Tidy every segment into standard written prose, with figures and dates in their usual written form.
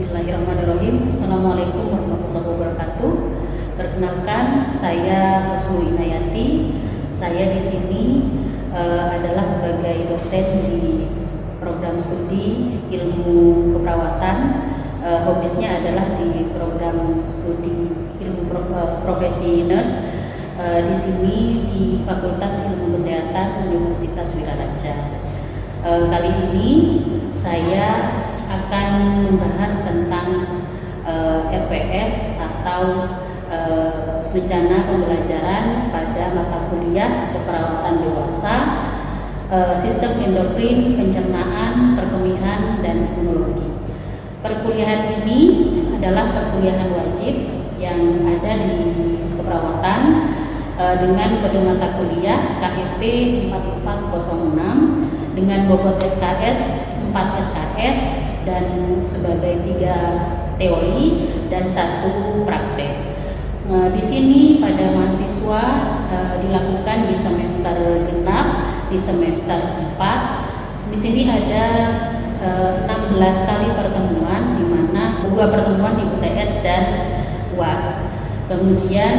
Bismillahirrahmanirrahim. Assalamualaikum warahmatullahi wabarakatuh. Perkenalkan, saya Husnu Inayati. Saya di sini adalah sebagai dosen di program studi ilmu keperawatan. Hobisnya adalah di program studi ilmu profesi nurse. Di sini di Fakultas Ilmu Kesehatan Universitas Wiraraja. Kali ini saya akan membahas tentang RPS atau rencana pembelajaran pada mata kuliah keperawatan dewasa, sistem endokrin, pencernaan, perkemihan, dan imunologi. Perkuliahan ini adalah perkuliahan wajib yang ada di keperawatan dengan kode mata kuliah KEP 4406 dengan bobot SKS 4 SKS dan sebagai 3 teori dan 1 praktek. Di sini pada mahasiswa dilakukan di semester genap, di semester 4. Di sini ada 16 kali pertemuan, di mana 2 pertemuan di UTS dan UAS. Kemudian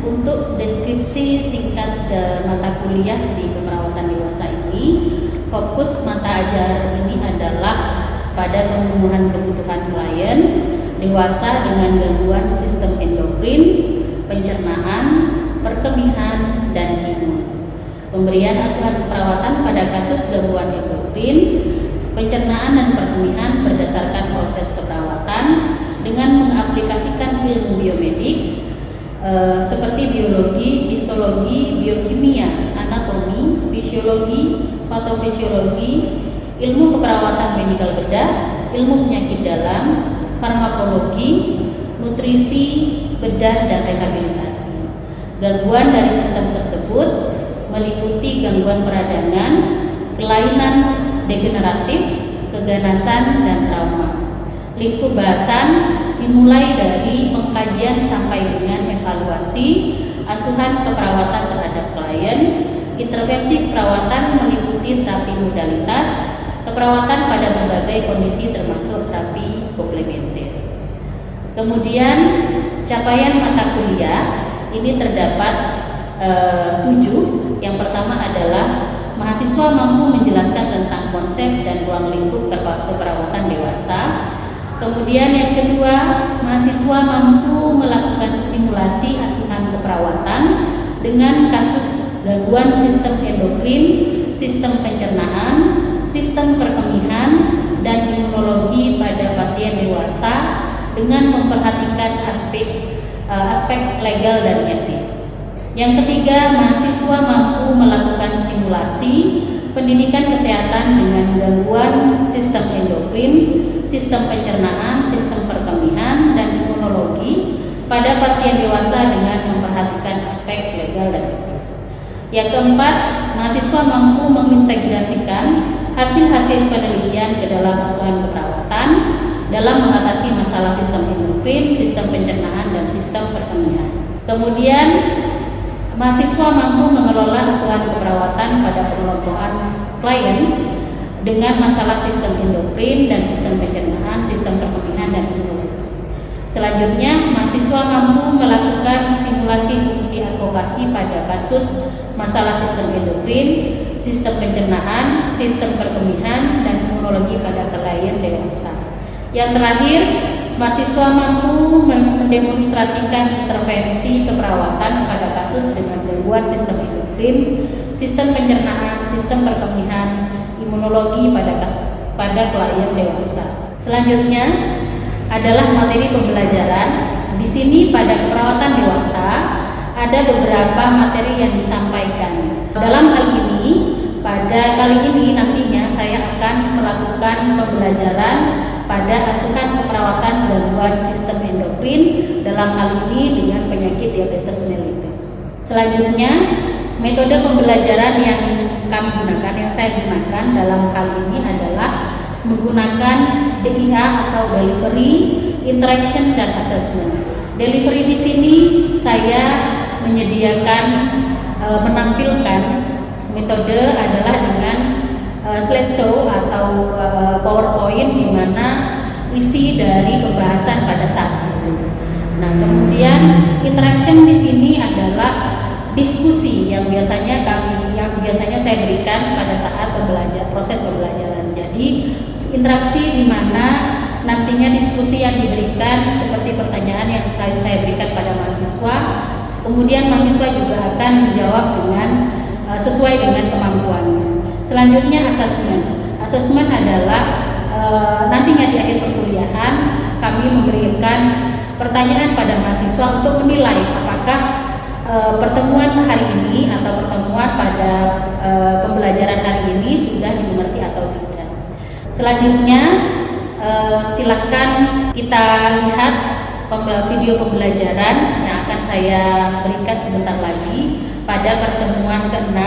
untuk deskripsi singkat mata kuliah di keperawatan dewasa ini, fokus mata ajar ini adalah pada pemenuhan kebutuhan klien dewasa dengan gangguan sistem endokrin, pencernaan, perkemihan, dan imun. Pemberian asuhan keperawatan pada kasus gangguan endokrin, pencernaan, dan perkemihan berdasarkan proses keperawatan dengan mengaplikasikan ilmu biomedik seperti biologi, histologi, biokimia, anatomi, fisiologi, patofisiologi, ilmu keperawatan medikal bedah, ilmu penyakit dalam, farmakologi, nutrisi, bedah, dan rehabilitasi. Gangguan dari sistem tersebut meliputi gangguan peradangan, kelainan degeneratif, keganasan, dan trauma. Lingkup bahasan dimulai dari pengkajian sampai dengan evaluasi asuhan keperawatan terhadap klien. Intervensi keperawatan meliputi terapi modalitas, keperawatan pada berbagai kondisi termasuk terapi komplementer. Kemudian capaian mata kuliah ini terdapat 7. Yang pertama adalah mahasiswa mampu menjelaskan tentang konsep dan ruang lingkup keperawatan dewasa. Kemudian yang kedua, mahasiswa mampu melakukan simulasi asuhan keperawatan dengan kasus gangguan sistem endokrin, sistem pencernaan, sistem perkemihan, dan imunologi pada pasien dewasa dengan memperhatikan aspek legal dan etis. Yang ketiga, mahasiswa mampu melakukan simulasi pendidikan kesehatan dengan gangguan sistem endokrin, sistem pencernaan, sistem perkemihan, dan imunologi pada pasien dewasa dengan memperhatikan aspek legal dan etis. Yang keempat, mahasiswa mampu mengintegrasikan hasil-hasil penelitian ke dalam asuhan keperawatan dalam mengatasi masalah sistem endokrin, sistem pencernaan, dan sistem perkemihan. Kemudian, mahasiswa mampu mengelola asuhan keperawatan pada pengelompokan klien dengan masalah sistem endokrin dan sistem pencernaan, sistem perkemihan, dan imunologi. Selanjutnya, mahasiswa mampu melakukan simulasi fungsi advokasi pada kasus masalah sistem endokrin, sistem pencernaan, sistem perkemihan, dan imunologi pada klien dewasa. Yang terakhir, mahasiswa mampu mendemonstrasikan intervensi keperawatan pada kasus dengan gangguan sistem endokrin, sistem pencernaan, sistem perkemihan, imunologi pada klien dewasa. Selanjutnya adalah materi pembelajaran. Di sini pada keperawatan dewasa ada beberapa materi yang disampaikan. Dalam hal ini, pada kali ini nantinya saya akan melakukan pembelajaran pada asuhan keperawatan gangguan sistem endokrin, dalam hal ini dengan penyakit diabetes mellitus. Selanjutnya, metode pembelajaran yang kami gunakan, yang saya gunakan dalam hal ini adalah menggunakan DIA atau Delivery, Interaction, dan Assessment. Delivery di sini saya menyediakan menampilkan metode adalah dengan slideshow atau PowerPoint, di mana isi dari pembahasan pada saat itu. Nah, kemudian interaction di sini adalah diskusi yang biasanya saya berikan pada saat proses pembelajaran. Jadi interaksi di mana nantinya diskusi yang diberikan seperti pertanyaan yang saya berikan pada mahasiswa, kemudian mahasiswa juga akan menjawab dengan sesuai dengan kemampuannya. Selanjutnya asesmen adalah nantinya di akhir perkuliahan kami memberikan pertanyaan pada mahasiswa untuk menilai apakah pertemuan hari ini atau pertemuan pada pembelajaran hari ini sudah dimengerti atau tidak. Selanjutnya silakan kita lihat video pembelajaran yang akan saya berikan sebentar lagi pada pertemuan ke-6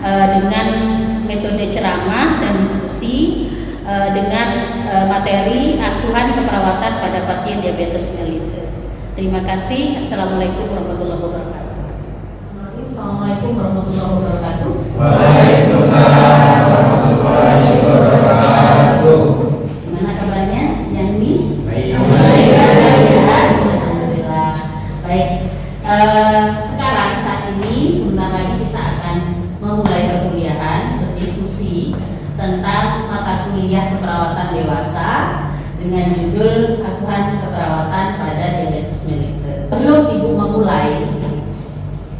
dengan metode ceramah dan diskusi dengan materi asuhan keperawatan pada pasien diabetes mellitus. Terima kasih. Assalamualaikum warahmatullahi wabarakatuh. Assalamualaikum warahmatullahi wabarakatuh. Waalaikumsalam warahmatullahi wabarakatuh. Gimana kabarnya, Yani? Baik. Alhamdulillah. Baik. Sekarang saat ini sebentar lagi kita akan memulai perkuliahan berdiskusi tentang mata kuliah keperawatan dewasa dengan judul asuhan keperawatan pada diabetes mellitus. Sebelum Ibu memulai,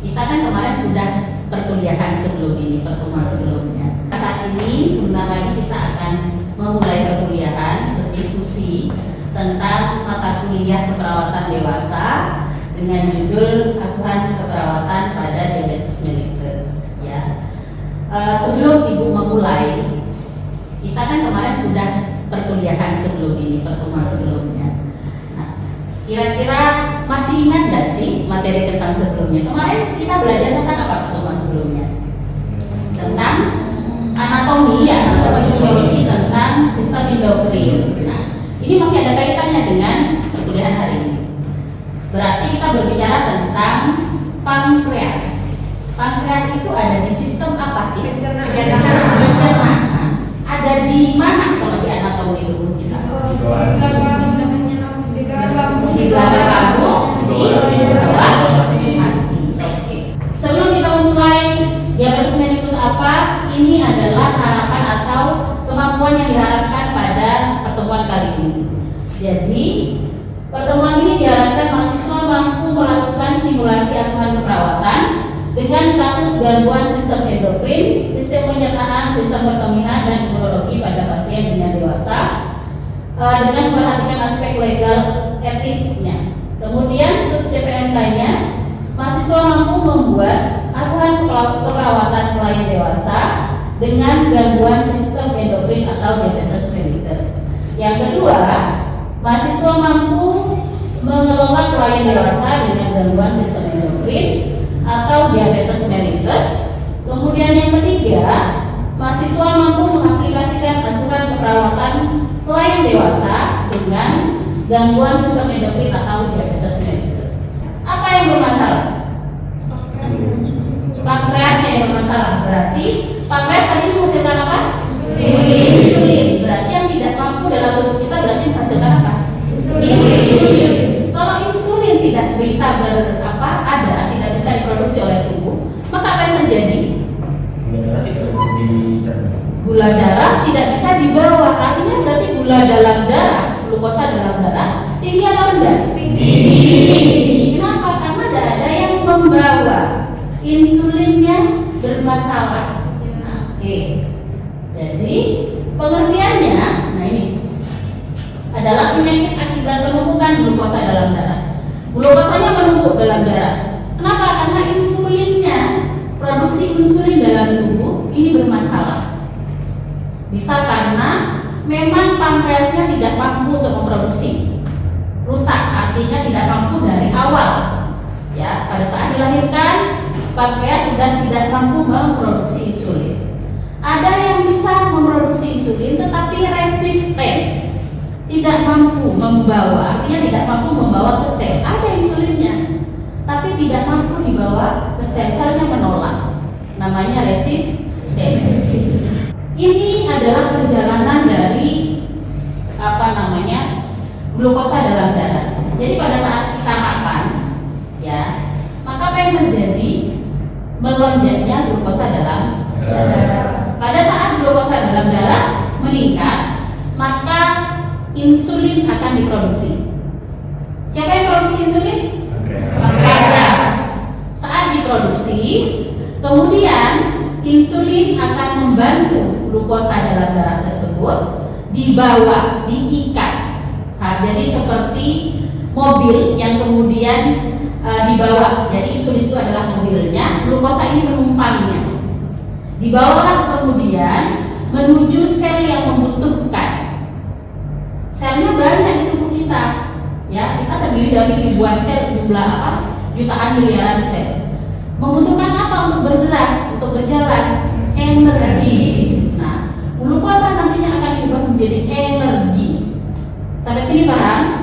kita kan kemarin sudah perkuliahan sebelum ini, pertemuan sebelumnya. Saat ini sebentar lagi kita akan memulai perkuliahan berdiskusi tentang mata kuliah keperawatan dewasa dengan judul asuhan keperawatan pada diabetes mellitus. Ya. Sebelum Ibu memulai, kita kan kemarin sudah perkuliahan sebelum ini, pertemuan sebelumnya. Nah, kira-kira masih ingat nggak sih materi tentang sebelumnya? Kemarin kita belajar tentang apa pertemuan sebelumnya? Tentang anatomi, fisiologi, tentang sistem endokrin. Nah, ini masih ada kaitannya dengan perkuliahan hari ini. Berarti kita berbicara tentang pankreas. Pankreas itu ada di sistem apa sih? Pencernaan. Ada di mana kalau di anatomi itu kita? Di belakang lambung, di bawah hati. Oke. Sebelum kita memulai diabetes mellitus apa, ini adalah harapan atau kemampuan yang diharapkan pada pertemuan kali ini. Jadi pertemuan ini diharapkan mahasiswa mampu melakukan simulasi asuhan keperawatan dengan kasus gangguan sistem endokrin, sistem pencernaan, sistem perkemihan, dan imunologi pada pasien dengan dewasa dengan memperhatikan aspek legal etisnya. Kemudian sub TPMK-nya, mahasiswa mampu membuat asuhan keperawatan klien dewasa dengan gangguan sistem endokrin atau diabetes mellitus. Yang kedua, mahasiswa mampu mengelola klien dewasa dengan gangguan sistem endokrin atau diabetes mellitus. Kemudian yang ketiga, mahasiswa mampu mengaplikasikan asuhan keperawatan klien dewasa dengan gangguan sistem endokrin atau diabetes mellitus. Apa yang bermasalah? Pankreasnya yang bermasalah. Berarti pankreas tadi menghasilkan apa? Insulin. Berarti yang tidak mampu dalam tubuh kita berarti menghasilkan apa? Insulin. Kalau insulin tidak bisa tidak bisa diproduksi oleh tubuh, maka apa yang terjadi? Gula darah tidak bisa dibawa. Artinya berarti gula dalam darah, glukosa dalam darah tinggi atau rendah? Tinggi. Kenapa? Karena tidak ada yang membawa. Insulinnya bermasalah. Oke. Jadi pengertiannya, nah ini adalah penyakit akibat penumpukan glukosa dalam darah. Glukosanya menumpuk dalam darah. Kenapa? Karena insulinnya, produksi insulin dalam tubuh ini bermasalah. Bisa karena memang pankreasnya tidak mampu untuk memproduksi, rusak, artinya tidak mampu dari awal. Ya, pada saat dilahirkan, pankreas sudah tidak mampu memproduksi insulin. Ada yang bisa memproduksi insulin tetapi resisten, tidak mampu membawa, artinya tidak mampu membawa ke sel. Ada insulinnya, tapi tidak mampu dibawa ke sel, selnya menolak. Namanya resistensi. Ini adalah perjalanan dari glukosa dalam darah. Jadi pada saat kita makan, ya, maka apa yang terjadi? Melonjaknya glukosa dalam darah. Pada saat glukosa dalam darah meningkat, maka insulin akan diproduksi. Siapa yang produksi insulin? Pankreas. Saat diproduksi, kemudian insulin akan membantu glukosa dalam darah tersebut dibawa, diikat. Jadi seperti mobil yang kemudian dibawa. Jadi insulin itu adalah mobilnya, glukosa ini penumpangnya. Dibawalah kemudian menuju sel yang membutuhkan. Selnya banyak di tubuh kita. Ya, kita terdiri dari ribuan sel, jumlah jutaan miliaran sel. Membutuhkan apa untuk bergerak, untuk berjalan? Energi. Nah, glukosa nantinya akan diubah menjadi energi. Sampai sini paham?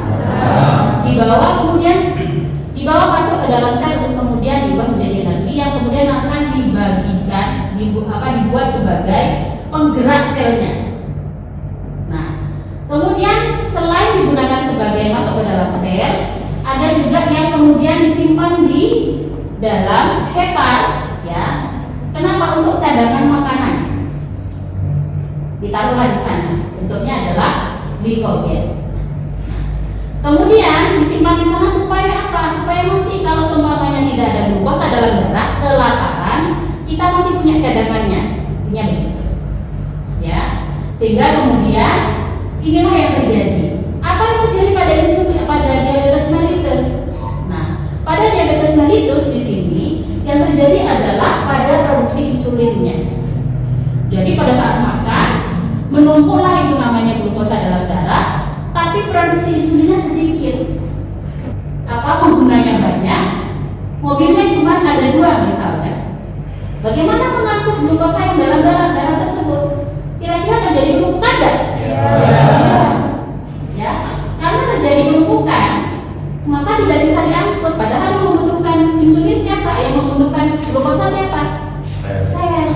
Dibawa masuk ke dalam sel untuk kemudian diubah menjadi energi yang kemudian akan dibagikan, dibuat sebagai penggerak selnya. Nah, kemudian selain digunakan sebagai masuk ke dalam sel, ada juga yang kemudian disimpan di dalam hepar, ya. Kenapa? Untuk cadangan makanan. Ditaruhlah di sana. Bentuknya adalah glikogen. Kemudian disimpan di sana supaya apa? Supaya nanti kalau seumpamanya tidak ada glukosa dalam darah, kelaparan, kita masih punya cadangannya. Intinya begitu. Ya. Sehingga kemudian inilah yang terjadi. Apa yang terjadi pada diabetes mellitus? Nah, pada diabetes mellitus di sini yang terjadi adalah pada produksi insulinnya. Jadi pada saat makan menumpuklah itu namanya glukosa dalam darah, tapi produksi insulinnya sedikit. Penggunanya banyak, mobilnya cuma ada 2 misalnya. Bagaimana mengangkut glukosa yang dalam darah tersebut? Kira-kira terjadi penumpukan tidak? Ya, karena terjadi penumpukan, maka tidak bisa diangkut. Padahal yang membutuhkan insulin siapa? Yang membutuhkan glukosa siapa? Sel.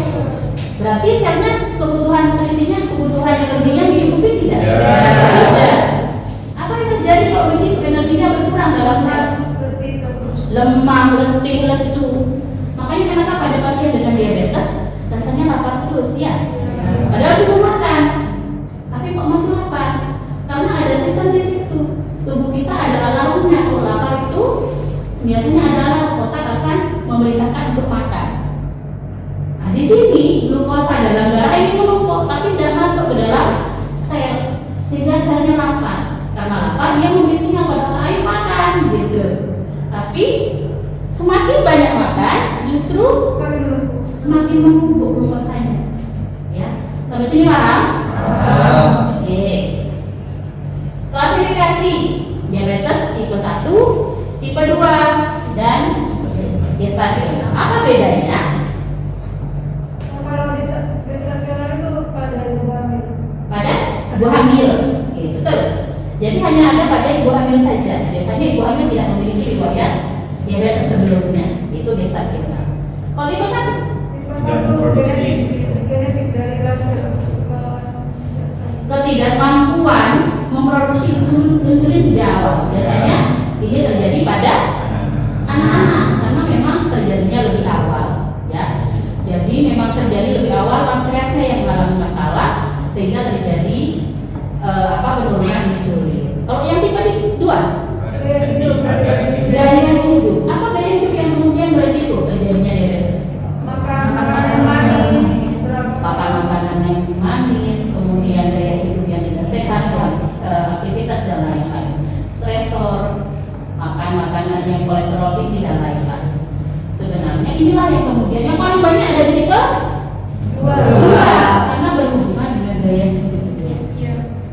Berarti selnya kebutuhan nutrisinya, kebutuhan energinya dicukupi tidak? Tidak. Apa yang terjadi kalau begitu? Energinya berkurang dalam sel. Lemah, letih, lesu. Makanya kenapa pada pasien dengan diabetes rasanya lapar terus, ya? Padahal sudah makan, tapi kok masih lapar? Karena ada sistem di situ. Tubuh kita ada alarmnya. Kalau lapar itu biasanya ada alarm, otak akan memerintahkan untuk makan. Nah, di sini glukosa dalam darah ini menumpuk, tapi tidak masuk ke dalam sel, sehingga selnya lapar. Karena lapar, dia memberi sinyal pada otak, ayo makan, gitu. Tapi semakin banyak makan, justru semakin menumpuk glukosanya. Ya, sampai sini paham? Oke. Klasifikasi diabetes tipe 1, tipe 2, dan gestasional. Apa bedanya? Kalau gestasional itu pada ibu hamil. Pada ibu hamil. Oke, betul. Jadi hanya ada pada ibu hamil saja. Biasanya ibu hamil tidak memiliki riwayat diabetes sebelumnya. Itu gestasional. Kalau tipe 1? Genetik dari lahir. Ketidakmampuan memproduksi insulin sejak awal. Biasanya ini terjadi pada anak-anak karena memang terjadinya lebih awal, ya. Jadi memang terjadi lebih awal, pankreasnya yang mengalami masalah sehingga terjadi penurunan insulin. Kalau yang tipe 2, gaya hidup. Apa gaya hidup yang kemudian beresiko terjadinya diabetes? Makan makanan manis, Makan makanan yang manis, kemudian gaya hidup yang tidak sehat, aktivitas dan lain-lain, stresor, makan makanan yang kolesterol tinggi dan lain-lain. Sebenarnya inilah yang kemudian yang paling banyak ada di tipe 2 karena berhubungan dengan gaya hidupnya.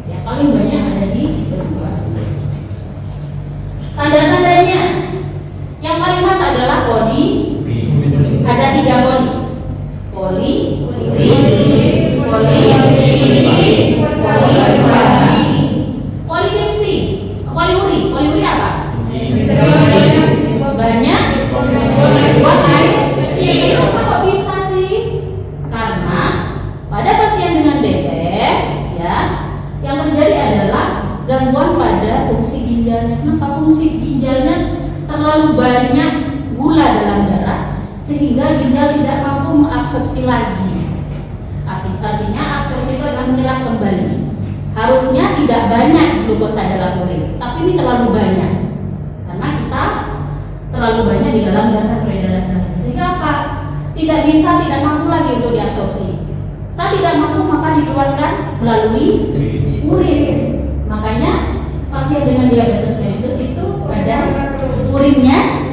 Yang paling banyak ada di tipe 2. Tanda-tandanya yang paling khas adalah poli. Ada 3 poli. Poliuri apa? Banyak buat air kecil. Kenapa kok bisa sih? Karena pada pasien dengan DE, ya, yang terjadi adalah gangguan pada ginjalnya. Kenapa? Fungsi ginjalnya terlalu banyak gula dalam darah sehingga ginjal tidak mampu mengabsorpsi lagi. Artinya absorpsi itu adalah menyerap kembali. Harusnya tidak banyak glukosa dalam urin, tapi ini terlalu banyak karena kita terlalu banyak di dalam peredaran darah. Sehingga apa? Tidak mampu lagi untuk diabsorpsi. Saat tidak mampu maka dikeluarkan melalui urin. Makanya pasien dengan diabetes mellitus itu kadang urinnya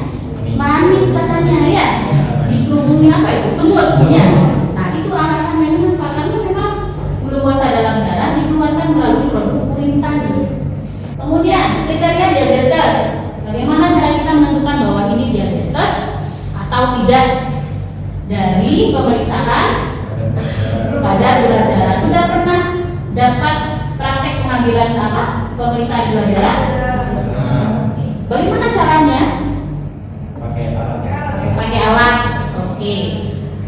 manis katanya ya, dikerubungi apa itu semut ya. Nah itu alasannya kenapa? Karena memang glukosa dalam darah dikeluarkan melalui produk urin tadi. Kemudian kriteria diabetes, bagaimana cara kita menentukan bahwa ini diabetes atau tidak? Dari pemeriksaan kadar gula darah. Sudah pernah dapat praktek pengambilan pemeriksaan gula darah? Bagaimana caranya? Pakai alat. Oke.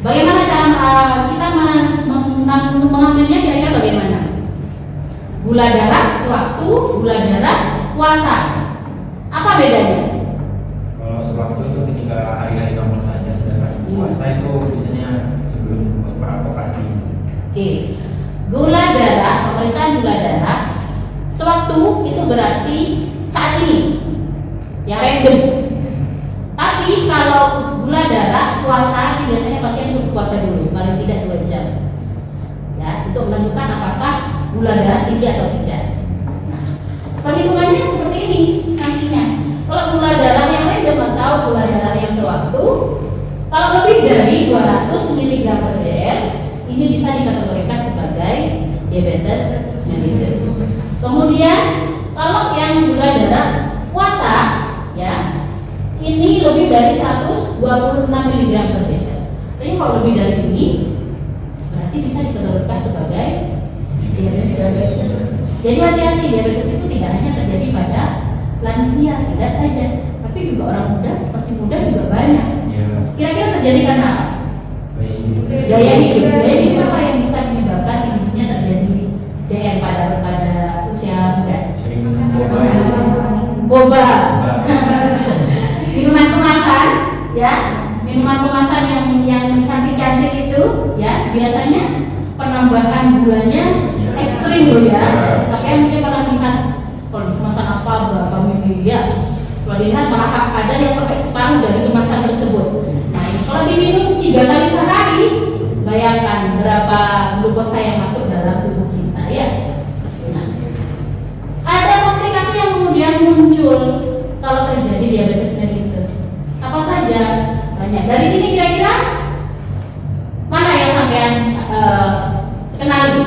Bagaimana cara kita mengambilnya kira-kira bagaimana? Gula darah sewaktu gula darah puasa. Apa bedanya? Kalau sewaktu itu ketika hari-hari normal saja, sedangkan puasa itu biasanya sebelum operasi. Oke. Gula darah, pemeriksaan gula darah sewaktu itu berarti saat ini. Ya random. Tapi kalau gula darah puasa biasanya pasien suruh puasa dulu, paling tidak 2 jam. Ya, untuk menentukan apakah gula darah tinggi atau tidak. Nah, perhitungannya seperti ini nantinya. Kalau gula darah yang random atau gula darah yang sewaktu, kalau lebih dari 200 mg per dl, ini bisa dikategorikan sebagai diabetes mellitus. Kemudian kalau yang gula darah puasa, ya, ini lebih dari 126 mg per dl. Tapi kalau lebih dari ini, berarti bisa dikategorikan sebagai diabetes. Jadi hati-hati, diabetes itu tidak hanya terjadi pada lansia, tidak saja, tapi juga orang muda, masih muda juga banyak. Kira-kira terjadi karena apa? Gaya hidup. Gaya hidup apa yang bisa menyebabkan tingginya terjadi DM pada usia muda? Sering minum Boba. Minuman kemasan, ya, minuman kemasan yang cantik-cantik itu, ya, biasanya penambahan gulanya ekstrim loh ya. Makanya mungkin pernah lihat kalau di kemasan apa berapa mili ya. Kalau dilihat malah ada yang sampai separuh dari kemasan tersebut. Nah ini kalau diminum 3 kali sehari, bayangkan berapa glukosa yang masuk dalam tubuh kita ya. Nah, ada komplikasi yang kemudian muncul kalau terjadi diabetes mellitus. Apa saja? Banyak. Dari sini kira-kira mana yang sampean kenali?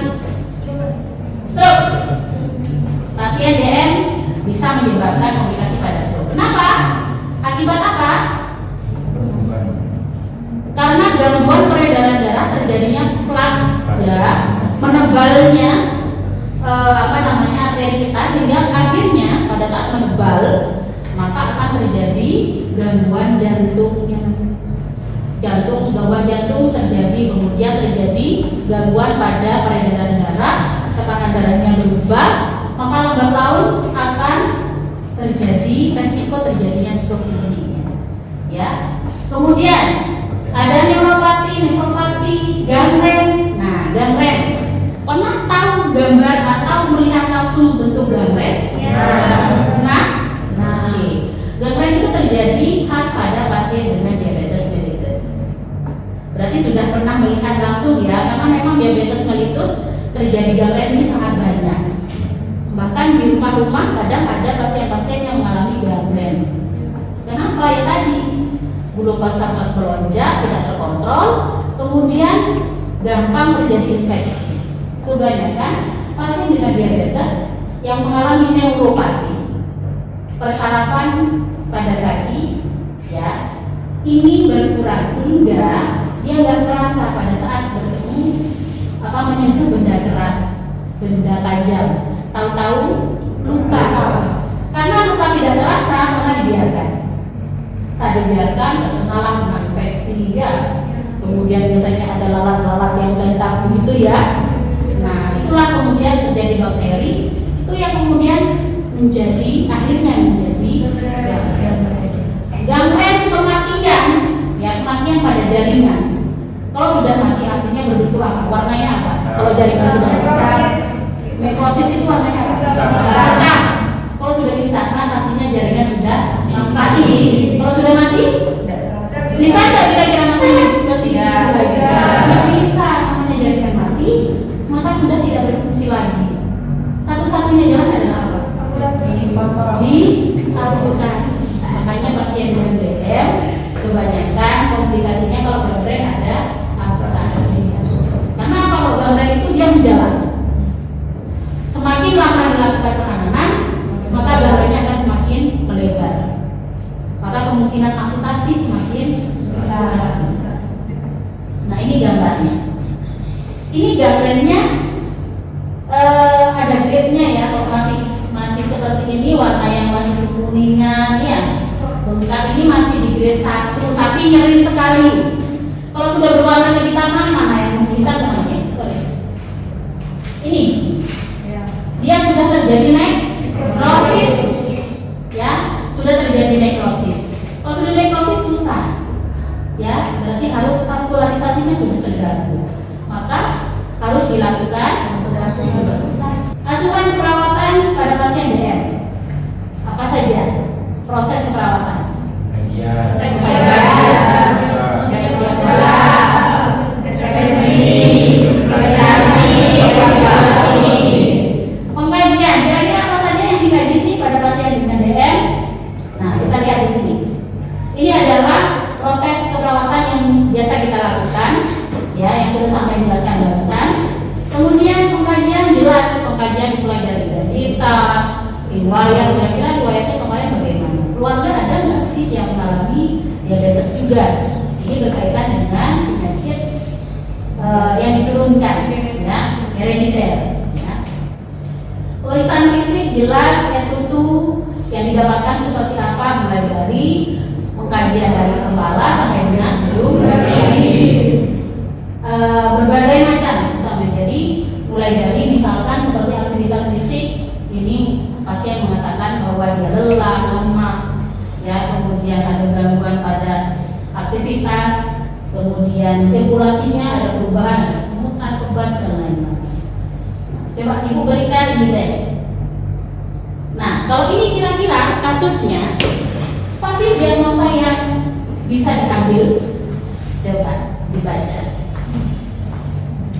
Stroke. Pasien DM bisa menyebabkan komplikasi pada stroke. Kenapa? Akibat apa? Karena gangguan peredaran darah terjadinya plak, ya, menebalnya arteri kita, sehingga akhirnya pada saat menebal maka akan terjadi gangguan jantungnya. Gangguan jantung terjadi, kemudian terjadi gangguan pada peredaran darah, tekanan darahnya berubah, maka lambat laun akan terjadi resiko terjadinya stroke ini. Ya. Kemudian ada neuropati, gangren. Nah, gangren. Pernah tahu gambar atau melihat langsung bentuk gangren? Ya. Gangren itu terjadi khas pada pasien dengan diabetes mellitus. Berarti sudah pernah melihat langsung ya, karena memang diabetes mellitus terjadi gangren ini sangat banyak. Bahkan di rumah-rumah kadang ada pasien-pasien yang mengalami gangren. Kenapa? Ya tadi glukosa melonjak, tidak terkontrol, kemudian gampang terjadi infeksi. Kebanyakan pasien dengan diabetes yang mengalami neuropati, persarafan pada kaki, ya, ini berkurang sehingga dia nggak merasa pada saat bertemu menyentuh benda keras, benda tajam, tahu-tahu luka. Karena luka tidak terasa maka dibiarkan. Saat dibiarkan terkenalah kena infeksi ya. Kemudian biasanya ada lalat-lalat yang bentang begitu ya. Nah itulah kemudian terjadi bakteri itu yang kemudian akhirnya menjadi gangren kematian, ya kematian pada jaringan. Kalau sudah mati artinya berbentuk apa? Warnanya apa? Kalau jaringan sudah mati, nekrosis itu warnanya apa? Hitam. Kalau sudah hitam artinya jaringan sudah mati. Kalau sudah mati, bisa nggak kira-kira masih nggak bisa, namanya jaringan mati, maka sudah tidak berfungsi lagi. Satu-satunya jalan adalah apa? Diamputasi. Makanya pasien dengan DM kebanyakan komplikasinya kalau gangren ada amputasi. Karena apa? Kalau gangren itu dia menjalar. Semakin lama dilakukan penanganan, maka gangrennya akan semakin melebar. Maka kemungkinan amputasi semakin besar. Nah ini gambarnya. Ini gangrennya ada grade-nya ya. Kalau masih seperti ini, warna yang masih kuningan ya, bengkak, ini masih di grade 1 tapi nyeri sekali. Kalau sudah berwarna kehitaman, mana yang menghitam namanya? Ini dia sudah terjadi nekrosis ya, sudah terjadi nekrosis. Kalau sudah nekrosis susah ya, berarti harus vaskularisasinya sudah terganggu, maka harus dilakukan asuhan perawatan pada pasien DM. Apa saja proses keperawatan? Kajian, pengkajian. Kira-kira apa saja yang dikaji sih pada pasien dengan DM? Nah, kita lihat di sini. Ini adalah proses keperawatan yang biasa kita lakukan, ya, yang sudah sampai dijelaskan barusan. Kemudian pengkajian jelas, pengkajian mulai dari identitas, riwayat, kira-kira riwayatnya kemarin bagaimana? Keluarga ada nggak sih yang mengalami diabetes juga? Ini berkaitan dengan penyakit yang diturunkan, ya, herediter. Ya. Pemeriksaan fisik jelas, tutup yang didapatkan seperti apa, mulai dari pengkajian dari kepala sampai dengan hidung, berbagai macam sistem. Jadi mulai dari misalkan seperti aktivitas fisik, ini pasien mengatakan bahwa dia lelah, lemah, ya, kemudian ada gangguan pada aktivitas, kemudian sirkulasinya ada perubahan, ada semutan, kebas dan lain-lain. Coba ibu berikan ini deh. Nah, kalau ini kira-kira kasusnya pasti diagnosa yang bisa diambil. Coba dibaca.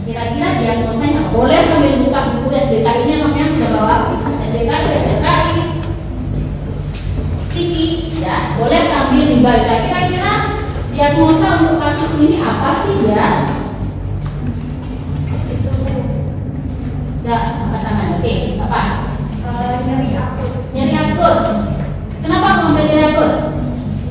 Kira-kira diagnosanya boleh sambil buka buku SDKI-nya, namanya sudah bawa SDKI, Ciki, ya, boleh sambil dibaca. Kira-kira diagnosa untuk kasus ini apa sih ya? Ya, angkat tangan. Oke, apa? Nyeri akut. Nyeri akut. Kenapa mengambil nyeri akut?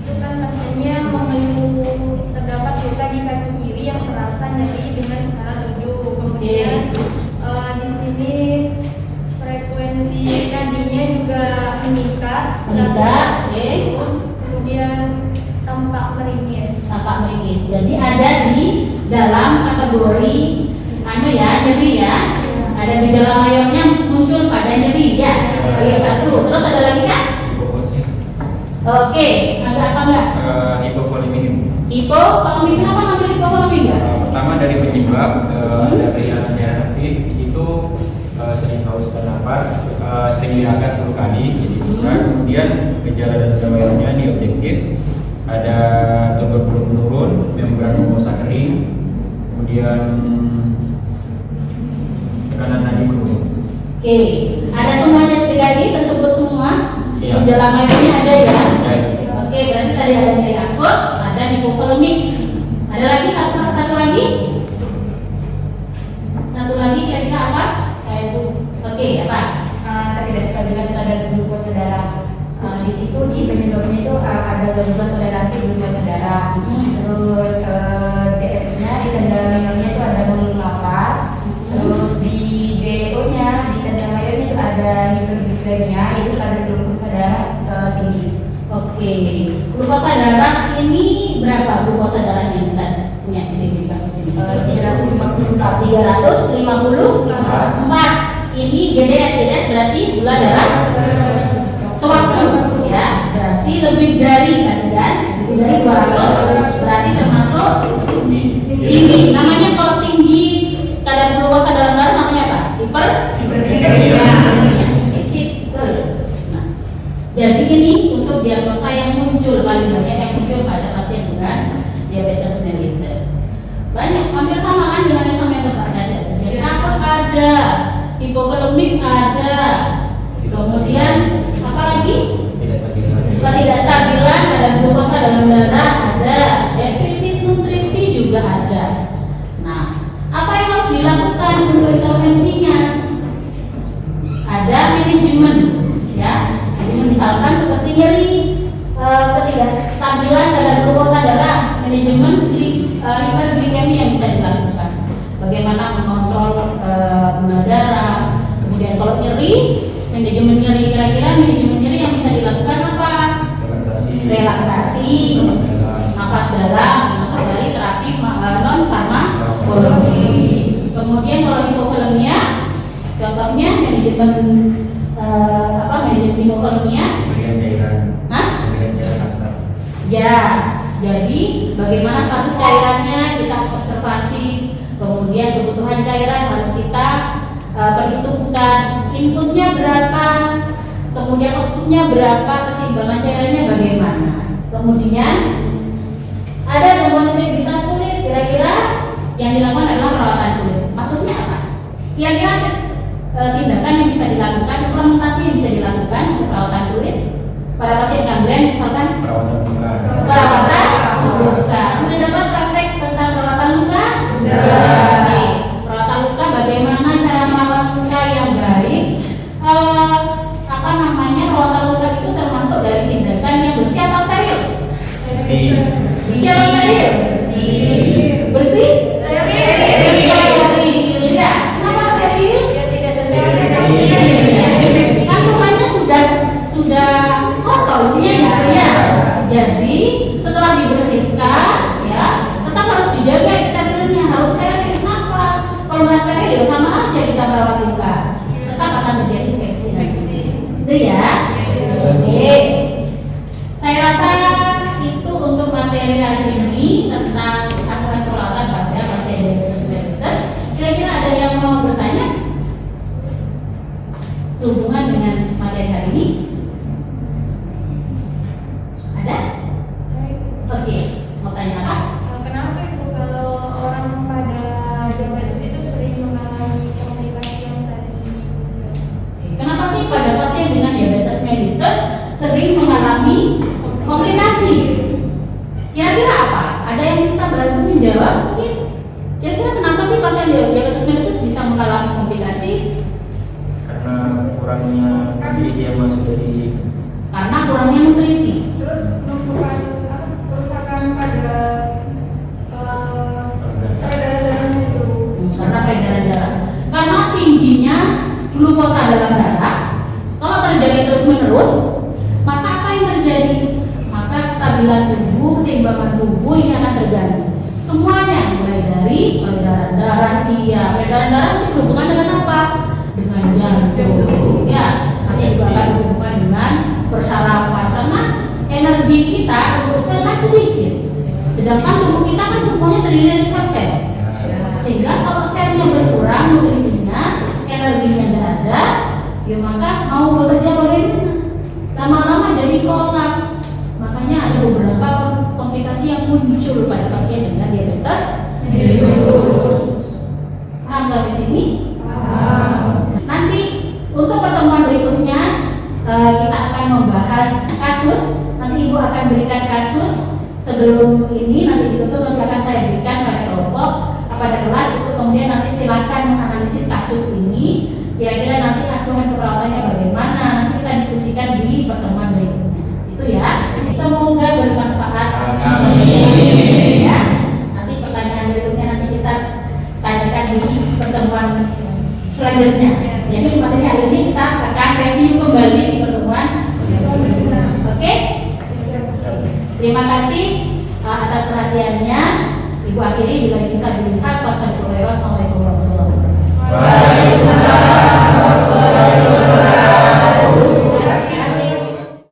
Itu kan pasiennya mengeluh terdapat luka di kaki kiri yang terasa nyeri dengan skala 7. Kemudian di sini frekuensi nadinya juga meningkat. Oke. Kemudian tampak meringis. Tampak meringis. Jadi ada di dalam kategori nyeri ya. Ada gejala mayatnya muncul pada nyeri ya. Oke, satu. Terus ada lagi kan? Oke, agak apa enggak? Hipovolemic. Hipovolemic, kenapa ngambil hipovolemic enggak? Pertama dari penyebab dari alatnya aktif di situ sering haus dan lapar, sering diragas 10 kali, jadi bisa. Kemudian gejala dan gejala ini objektif, ada tuberkulin menurun, membran mukosa kering, kemudian tekanan nadi menurun. Oke, ada semuanya sekali tersebut semua. Ya. Gejala mayatnya ada ya. Ya. Oke, berarti tadi ada nyeri akut, ada hipovolemik. Ada lagi satu lagi? Satu lagi kira-kira apa? Kayak itu. Oke, apa? Tidak stabilnya kadar glukosa darah. Di situ di penyebabnya itu ada gangguan toleransi glukosa darah. Terus DS-nya di tanda minornya itu ada 0,8. Terus di DO-nya di tanda mayornya itu ada hiperglikemia, itu kadar glukosa darah tinggi. Oke, glukosa darah ini berapa glukosa darah yang kita punya di sini di kasus ini? 354. 354. Ini GDS berarti gula darah tinggi. Namanya kalau tinggi kadar glukosa dalam darah namanya apa? Hiperglikemia. Nah, jadi ini untuk diagnosa yang muncul paling banyak yang muncul pada pasien dengan diabetes mellitus. Banyak, hampir sama kan dengan yang sama yang tadi. Jadi akut ada, hipovolemik ada, kemudian apa lagi? Ketidakstabilan kadar glukosa dalam darah ada, defisit nutrisi juga ada. Nah, apa yang harus dilakukan untuk intervensinya? Ada manajemen, ya. Jadi misalkan seperti nyeri, ketidakstabilan kadar glukosa darah, manajemen hiperglikemia yang bisa dilakukan. Bagaimana mengontrol gula darah. Kemudian kalau nyeri, manajemen nyeri, kira-kira manajemen nyeri yang bisa dilakukan apa? Relaksasi, nafas dalam, masuk dari terapi non farmakologi. Kemudian kalau hipovolemia, contohnya manajemen manajemen hipovolemia. Ya, jadi bagaimana status cairannya kita observasi, kemudian kebutuhan cairan harus kita perhitungkan, inputnya berapa, kemudian outputnya berapa, keseimbangan cairannya bagaimana. Kemudian ada gangguan integritas kulit, kira-kira yang dilakukan adalah perawatan kulit. Maksudnya apa? Kira-kira tindakan yang bisa dilakukan, implementasi yang bisa dilakukan untuk perawatan kulit pada pasien gangren, misalkan Perawatan luka. Sudah dapat praktek tentang perawatan luka? Sudah. Baik. Perawatan luka, bagaimana cara merawat luka yang baik? Perawatan luka itu termasuk dari tindakan yang bersih atau steril? Bersih atau steril? Bersih? Steril. Ya. Kenapa steril? Tidak terjadi. Kan lukanya sudah kotor, gitu ya. Jadi setelah dibersihkan, ya tetap harus dijaga sterilnya, harus steril. Kenapa? Kalau nggak steril ya sama aja kita merawat luka, tetap akan terjadi infeksi. Itu ya. Oke. Saya rasa itu untuk materi hari ini tentang aspek perawatan pada pasien diabetes mellitus. Kira-kira ada yang mau bertanya sehubungan dengan materi hari ini? Ada? Oke, mau tanya apa? Kenapa itu kalau orang pada diabetes itu sering mengalami komplikasi yang tadi? Kenapa sih pada pasien dengan diabetes mellitus sering mengalami komplikasi? Kira-kira apa? Ada yang bisa bantu menjawab mungkin? Kira-kira kenapa sih pasien diabetes mellitus bisa mengalami komplikasi? Karena kurangnya nutrisi yang masuk dari Karena kurangnya nutrisi. Terus merupakan kerusakan pada peredaran itu. Karena peredaran darah. Karena tingginya glukosa dalam darah. Kalau terjadi terus-menerus, maka apa yang terjadi? Maka kestabilan tubuh, keseimbangan tubuh ini akan terganggu. Semuanya, mulai dari peredaran darah, peredaran darah nanti berhubungan dengan apa? Dengan jantung, ya. Nanti juga akan berhubungan dengan persarafan, karena energi kita untuk sel kan sedikit. Sedangkan tubuh kita kan semuanya terdiri dari sel-sel. Sehingga kalau selnya berkurang nutrisinya, energinya tidak ada, ya maka mau bekerja bagaimana? Lama-lama jadi kolaps. Makanya ada beberapa komplikasi yang muncul pada pasien dengan diabetes mellitus. Paham sampai sini? Nanti untuk pertemuan berikutnya kita akan membahas kasus. Nanti Ibu akan berikan kasus sebelum ini, nanti ditutup nanti akan saya berikan pada kelompok, pada kelas itu, kemudian nanti silakan menganalisis kasus ini. Kira-kira nanti asuhan perawatannya bagaimana? Nanti kita diskusikan di pertemuan berikutnya. Itu ya. Semoga bermanfaat. Amin. Ya. Nanti pertanyaan berikutnya nanti kita tanyakan di pertemuan selanjutnya. Jadi materi hari ini kita akan review kembali di pertemuan selanjutnya. Oke? Terima kasih atas perhatiannya. Ibu akhiri bila bisa dilihat. Wassalamualaikum warahmatullahi wabarakatuh.